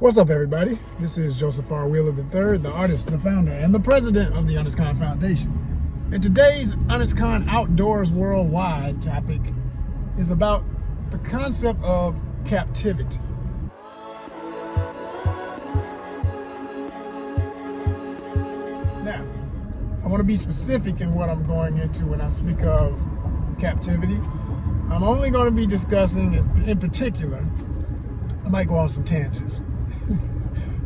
What's up, everybody? This is Joseph R. Wheeler III, the artist, the founder, and the president of the Honest Con Foundation. And today's Honest Con Outdoors Worldwide topic is about the concept of captivity. Now, I want to be specific in what I'm going into when I speak of captivity. I'm only going to be discussing, in particular, I might go on some tangents,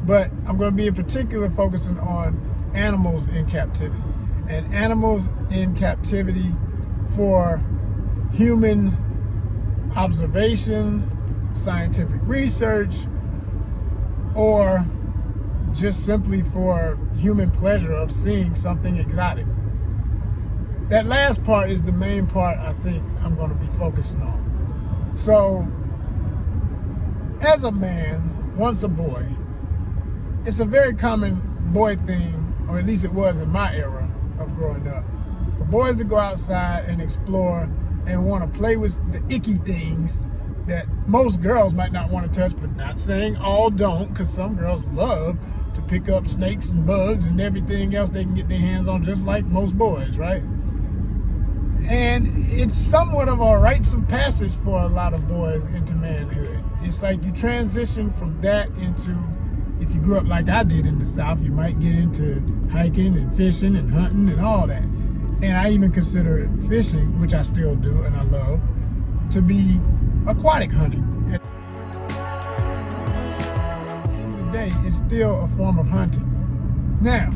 but I'm going to be in particular focusing on animals in captivity, and animals in captivity for human observation, scientific research, or just simply for human pleasure of seeing something exotic. That last part is the main part I think I'm going to be focusing on. So, as a man, once a boy, it's a very common boy thing, or at least it was in my era of growing up, for boys to go outside and explore and want to play with the icky things that most girls might not want to touch, but not saying all don't, because some girls love to pick up snakes and bugs and everything else they can get their hands on, just like most boys, right? And it's somewhat of a rites of passage for a lot of boys into manhood. It's like you transition from that into, if you grew up like I did in the South, you might get into hiking and fishing and hunting and all that. And I even consider fishing, which I still do and I love, to be aquatic hunting. At the end of the day, it's still a form of hunting. Now,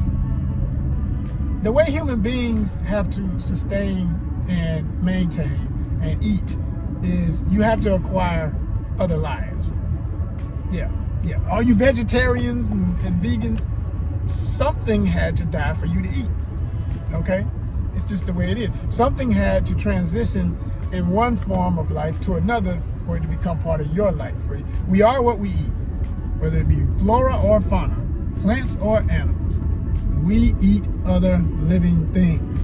the way human beings have to sustain and maintain and eat is you have to acquire other lives. Yeah. All you vegetarians and vegans, something had to die for you to eat. Okay? It's just the way it is. Something had to transition in one form of life to another for it to become part of your life. We are what we eat, whether it be flora or fauna, plants or animals. We eat other living things.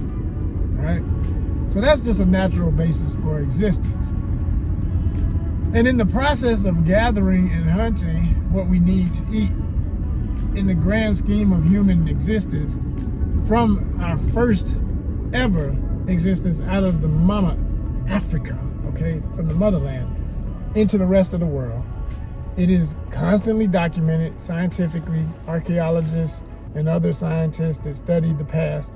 Right? So that's just a natural basis for existence. And in the process of gathering and hunting what we need to eat, in the grand scheme of human existence, from our first ever existence out of the mama Africa, okay, from the motherland, into the rest of the world, it is constantly documented scientifically. Archaeologists and other scientists that studied the past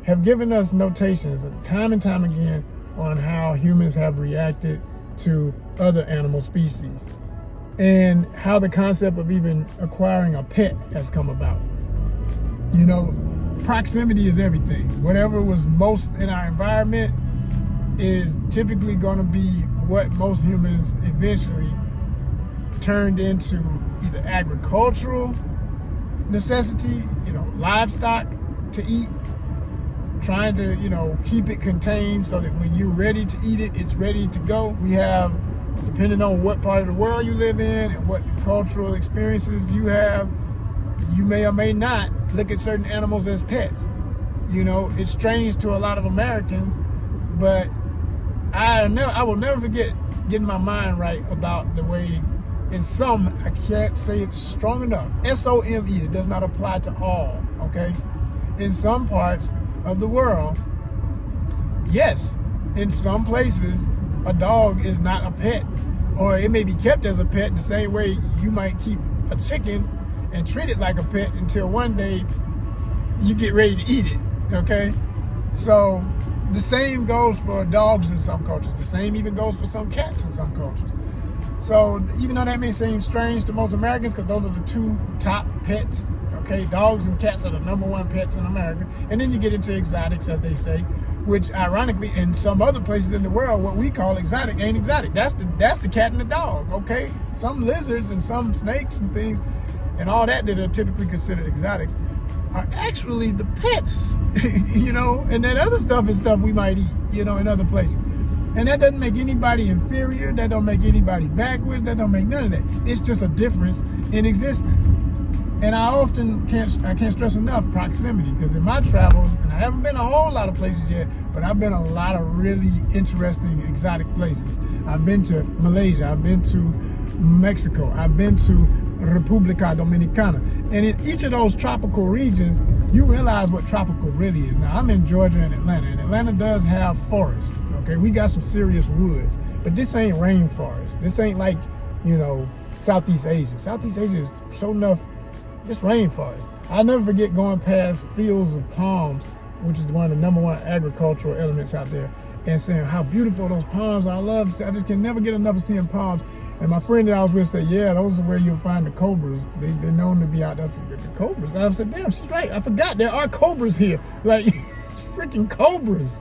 have given us notations time and time again on how humans have reacted to other animal species and how the concept of even acquiring a pet has come about. You know, proximity is everything. Whatever was most in our environment is typically going to be what most humans eventually turned into either agricultural necessity, livestock to eat, trying to, keep it contained so that when you're ready to eat it, it's ready to go. We have, depending on what part of the world you live in and what cultural experiences you have, you may or may not look at certain animals as pets. It's strange to a lot of Americans, but I will never forget getting my mind right about the way, in some, I can't say it strong enough, SOME, it does not apply to all, okay? In some parts of the world, yes, in some places, a dog is not a pet, or it may be kept as a pet the same way you might keep a chicken and treat it like a pet until one day you get ready to eat it, okay? So the same goes for dogs in some cultures. The same even goes for some cats in some cultures. So even though that may seem strange to most Americans, because those are the two top pets, okay, dogs and cats are the number one pets in America. And then you get into exotics, as they say, which ironically in some other places in the world, what we call exotic ain't exotic. That's the cat and the dog, okay? Some lizards and some snakes and things and all that are typically considered exotics are actually the pets, and that other stuff is stuff we might eat, in other places. And that doesn't make anybody inferior, that don't make anybody backwards, that don't make none of that. It's just a difference in existence. And I can't stress enough proximity, because in my travels, and I haven't been a whole lot of places yet, but I've been a lot of really interesting exotic places. I've been to Malaysia, I've been to Mexico, I've been to República Dominicana. And in each of those tropical regions, you realize what tropical really is. Now, I'm in Georgia and Atlanta does have forests, okay? We got some serious woods, but this ain't rainforest. This ain't like, Southeast Asia. Southeast Asia is so enough, it's rainforest. I'll never forget going past fields of palms, which is one of the #1 agricultural elements out there, and saying how beautiful those palms are. I just can never get enough of seeing palms. And my friend that I was with said, yeah, those are where you'll find the cobras. They're known to be out there, the cobras. And I said, damn, she's right. I forgot there are cobras here. Like, it's freaking cobras,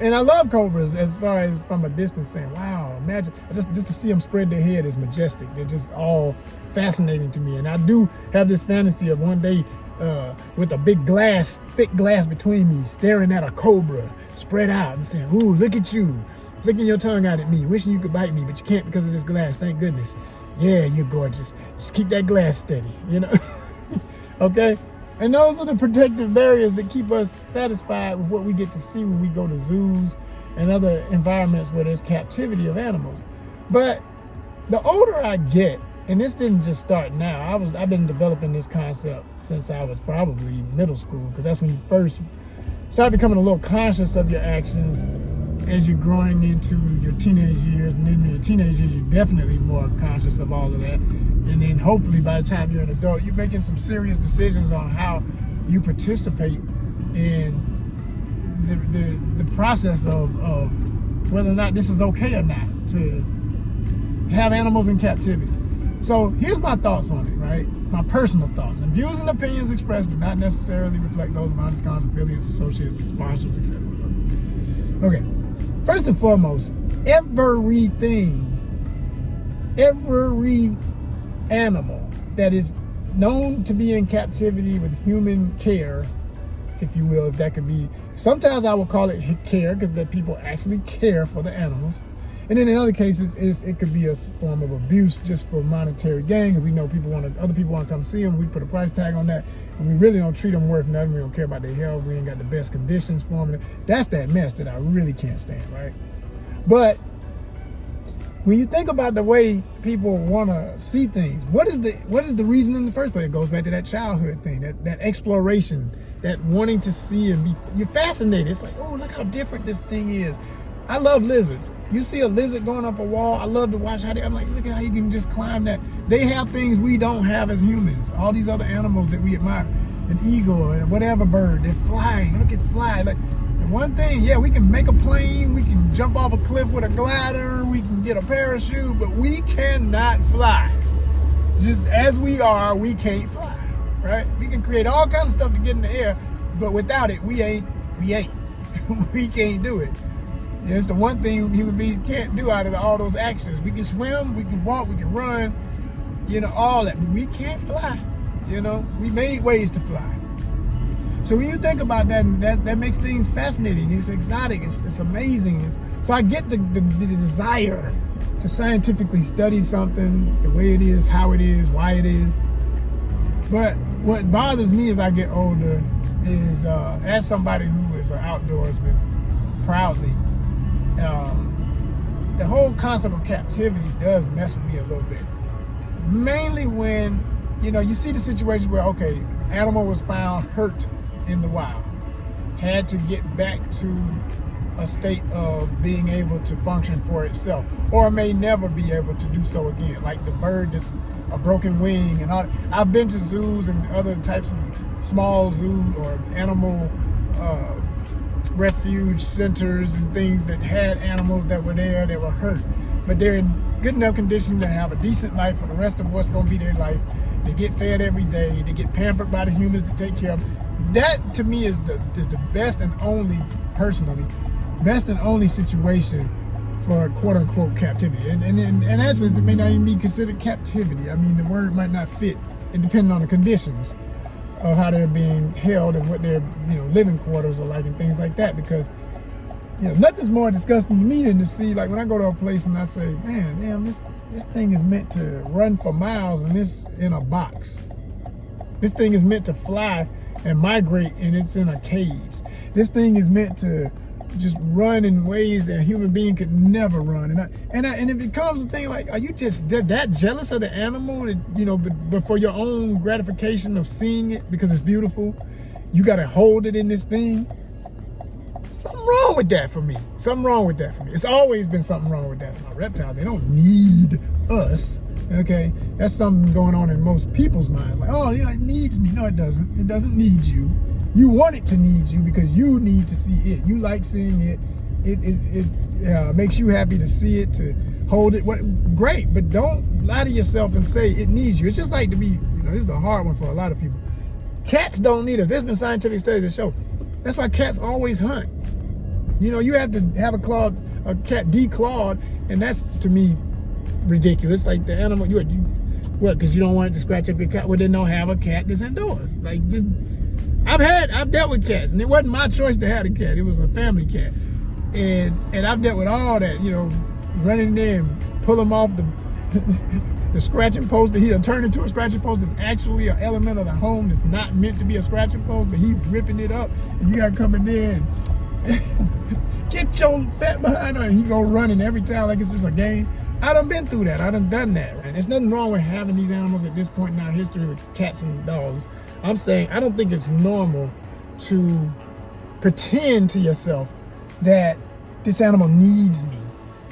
And I love cobras as far as from a distance saying, wow, imagine, just to see them spread their head is majestic. They're just all fascinating to me. And I do have this fantasy of one day with a big thick glass between me, staring at a cobra spread out and saying, ooh, look at you. Flicking your tongue out at me, wishing you could bite me, but you can't because of this glass, thank goodness. Yeah, you're gorgeous. Just keep that glass steady, Okay? And those are the protective barriers that keep us satisfied with what we get to see when we go to zoos and other environments where there's captivity of animals. But the older I get, and this didn't just start now, I've been developing this concept since I was probably middle school, because that's when you first start becoming a little conscious of your actions as you're growing into your teenage years. And then in your teenage years, you're definitely more conscious of all of that. And then hopefully by the time you're an adult, you're making some serious decisions on how you participate in the process of whether or not this is okay or not to have animals in captivity. So here's my thoughts on it, right? My personal thoughts. And views and opinions expressed do not necessarily reflect those of Honest Cons, affiliates, associates, sponsors, etc. Okay. First and foremost, every animal that is known to be in captivity with human care, if you will, if that could be, sometimes I would call it care because that people actually care for the animals. And then in other cases, it could be a form of abuse just for monetary gain, because we know other people want to come see them. We put a price tag on that, and we really don't treat them worth nothing. We don't care about their health. We ain't got the best conditions for them. That's that mess that I really can't stand, right? But when you think about the way people want to see things, what is the reason in the first place? It goes back to that childhood thing, that exploration, that wanting to see and you're fascinated. It's like, oh, look how different this thing is. I love lizards. You see a lizard going up a wall, I love to watch I'm like, look at how you can just climb that. They have things we don't have as humans. All these other animals that we admire, an eagle or whatever bird, they're flying. Look at fly. Like, the one thing, yeah, we can make a plane, we can jump off a cliff with a glider, we can get a parachute, but we cannot fly. Just as we are, we can't fly, right? We can create all kinds of stuff to get in the air, but without it, we ain't. We can't do it. It's the one thing human beings can't do out of all those actions. We can swim, we can walk, we can run, all that. But we can't fly, We made ways to fly. So when you think about that, that makes things fascinating. It's exotic, it's amazing. So I get the desire to scientifically study something, the way it is, how it is, why it is. But what bothers me as I get older is, as somebody who is an outdoorsman, proudly, the whole concept of captivity does mess with me a little bit. Mainly when, you see the situation where, okay, animal was found hurt in the wild, had to get back to a state of being able to function for itself, or may never be able to do so again, like the bird that's a broken wing and all. I've been to zoos and other types of small zoo or animal refuge centers and things that had animals that were there that were hurt, but they're in good enough condition to have a decent life for the rest of what's going to be their life. They get fed every day, they get pampered by the humans to take care of them. That to me is the best and only, personally, best and only situation for quote unquote captivity. And in essence, it may not even be considered captivity. I mean, the word might not fit, it depending on the conditions of how they're being held and what their living quarters are like and things like that. Because nothing's more disgusting to me than to see, like, when I go to a place and I say, man, damn, this thing is meant to run for miles and it's in a box. This thing is meant to fly and migrate and it's in a cage. This thing is meant to just run in ways that a human being could never run. And it becomes a thing like, are you just that jealous of the animal that, you know, but for your own gratification of seeing it because it's beautiful, you got to hold it in this thing? Something wrong with that for me. Something wrong with that for me. It's always been something wrong with that for my reptiles. They don't need us. Okay, that's something going on in most people's minds. Like, oh, you know, it needs me. No, it doesn't. It doesn't need you. You want it to need you because you need to see it. You like seeing it. It makes you happy to see it, to hold it. Great, but don't lie to yourself and say it needs you. It's just like to be, you know, this is a hard one for a lot of people. Cats don't need us. There's been scientific studies that show that's why cats always hunt. You know, you have to have a cat declawed, and that's, to me, ridiculous. Like the animal, what? Because you don't want it to scratch up your cat? Well, then don't have a cat that's indoors. Like, just, I've dealt with cats, and it wasn't my choice to have a cat. It was a family cat, and I've dealt with all that. You know, run in there and pull them off the scratching post that he done turned into a scratching post that's actually an element of the home that's not meant to be a scratching post, but he's ripping it up, and you gotta come in there and get your fat behind her, and he go running every time like it's just a game. I done been through that. I done that. And there's nothing wrong with having these animals at this point in our history with cats and dogs. I'm saying I don't think it's normal to pretend to yourself that this animal needs me.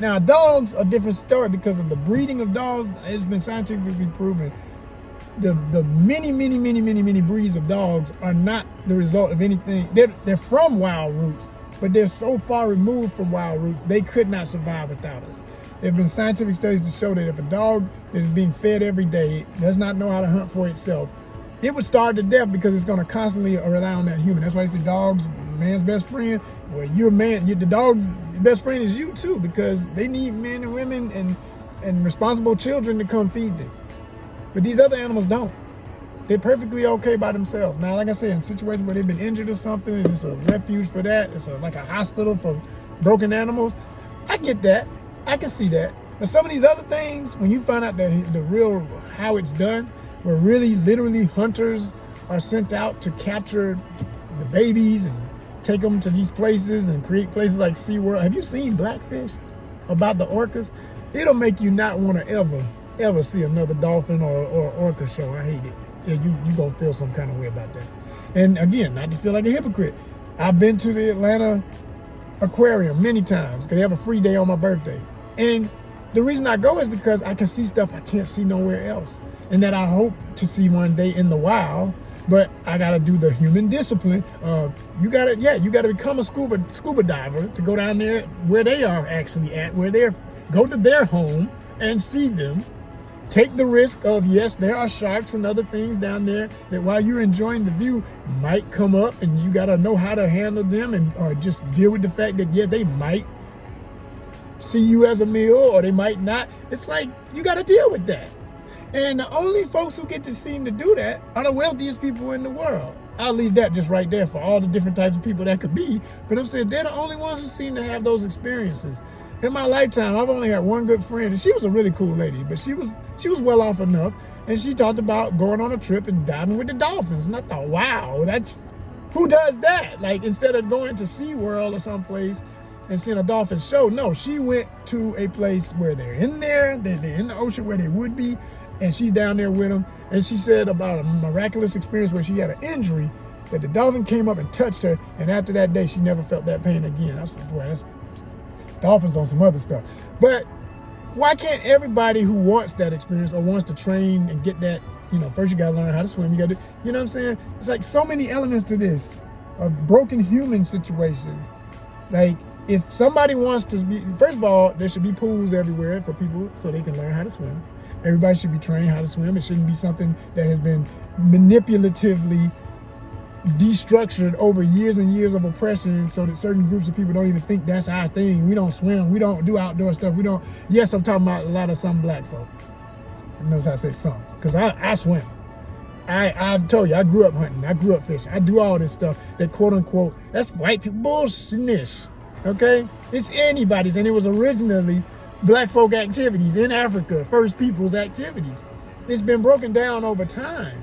Now, dogs are a different story because of the breeding of dogs. It's been scientifically proven. The many breeds of dogs are not the result of anything. They're from wild roots, but they're so far removed from wild roots, they could not survive without us. There have been scientific studies to show that if a dog that is being fed every day does not know how to hunt for itself, it would starve to death because it's going to constantly rely on that human. That's why they say dog's man's best friend. Well, you're a man. The dog's best friend is you too, because they need men and women and responsible children to come feed them. But these other animals don't. They're perfectly okay by themselves. Now, like I said, in situations where they've been injured or something, and it's a refuge for that, it's like a hospital for broken animals, I get that. I can see that. But some of these other things, when you find out the real how it's done, where really literally hunters are sent out to capture the babies and take them to these places and create places like SeaWorld. Have you seen Blackfish about the orcas? It'll make you not want to ever see another dolphin or orca show. I hate it. Yeah, you gonna feel some kind of way about that. And again, not to feel like a hypocrite, I've been to the Atlanta Aquarium many times because they have a free day on my birthday. And the reason I go is because I can see stuff I can't see nowhere else, and that I hope to see one day in the wild. But I gotta do the human discipline. You gotta become a scuba diver to go down there where they are actually at, go to their home and see them. Take the risk of, yes, there are sharks and other things down there that while you're enjoying the view might come up, and you gotta know how to handle them or just deal with the fact that, yeah, they might see you as a meal or they might not. It's like, you gotta deal with that. And the only folks who get to seem to do that are the wealthiest people in the world. I'll leave that just right there for all the different types of people that could be. But I'm saying they're the only ones who seem to have those experiences. In my lifetime, I've only had one good friend, and she was a really cool lady, but she was well off enough, and she talked about going on a trip and diving with the dolphins. And I thought, wow, who does that? Like, instead of going to SeaWorld or someplace and seeing a dolphin show, no, she went to a place where they're in the ocean where they would be, and she's down there with them. And she said about a miraculous experience where she had an injury, that the dolphin came up and touched her, and after that day, she never felt that pain again. I said, boy, that's dolphins on some other stuff. But why can't everybody who wants that experience or wants to train and get that, first you gotta learn how to swim, you know what I'm saying? It's like so many elements to this, of broken human situations. Like, if somebody wants to be, first of all, there should be pools everywhere for people so they can learn how to swim. Everybody should be trained how to swim. It shouldn't be something that has been manipulatively destructured over years and years of oppression so that certain groups of people don't even think that's our thing. We don't swim. We don't do outdoor stuff. Yes, I'm talking about a lot of some black folk. Notice how I say some, because I swim. I've told you, I grew up hunting. I grew up fishing. I do all this stuff that quote unquote, that's white people bullshit. Okay? It's anybody's, and it was originally black folk activities in Africa, first people's activities. It's been broken down over time.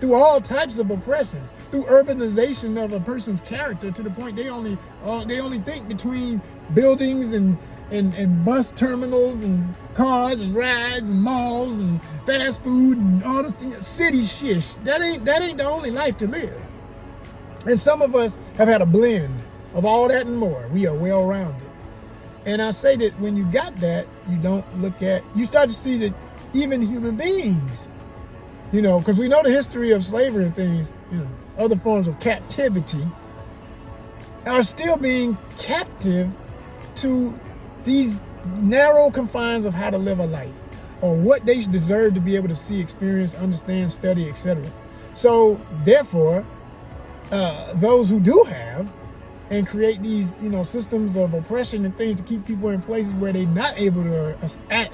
through all types of oppression, through urbanization of a person's character to the point they only think between buildings and bus terminals and cars and rides and malls and fast food and all the things. City shish. That ain't the only life to live. And some of us have had a blend of all that and more. We are well-rounded. And I say that when you got that, you start to see that even human beings, because we know the history of slavery and things, other forms of captivity, are still being captive to these narrow confines of how to live a life, or what they deserve to be able to see, experience, understand, study, etc. So therefore, those who do have and create these, systems of oppression and things to keep people in places where they're not able to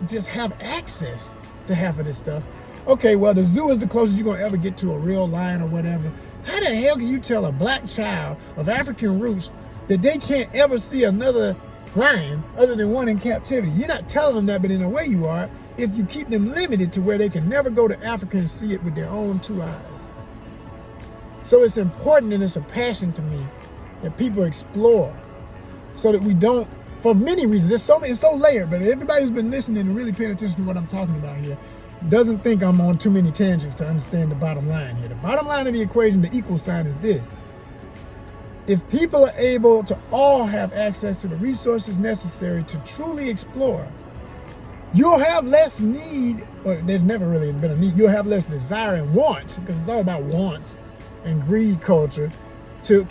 just have access to half of this stuff. Okay, well, the zoo is the closest you're going to ever get to a real lion or whatever. How the hell can you tell a black child of African roots that they can't ever see another lion other than one in captivity? You're not telling them that, but in a way you are, if you keep them limited to where they can never go to Africa and see it with their own two eyes. So it's important, and it's a passion to me, that people explore, so that we don't, for many reasons, it's so layered, but everybody who's been listening and really paying attention to what I'm talking about here doesn't think I'm on too many tangents to understand the bottom line here. The bottom line of the equation, the equal sign, is this. If people are able to all have access to the resources necessary to truly explore, you'll have less need, or there's never really been a need, you'll have less desire and want, because it's all about wants and greed culture, to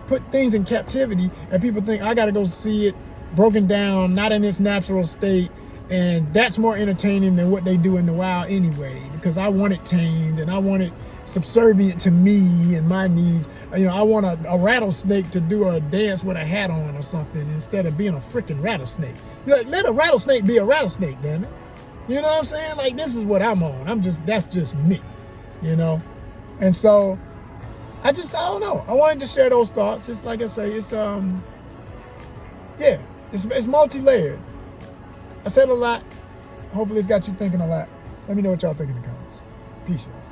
put things in captivity, and people think, I gotta go see it broken down, not in its natural state, and that's more entertaining than what they do in the wild anyway, because I want it tamed and I want it subservient to me and my needs. I want a rattlesnake to do a dance with a hat on or something instead of being a freaking rattlesnake. Let a rattlesnake be a rattlesnake, damn it. You know what I'm saying? Like, this is what I'm on. That's just me, And so I don't know. I wanted to share those thoughts. It's like I say, it's multi-layered. I said a lot. Hopefully it's got you thinking a lot. Let me know what y'all think in the comments. Peace out.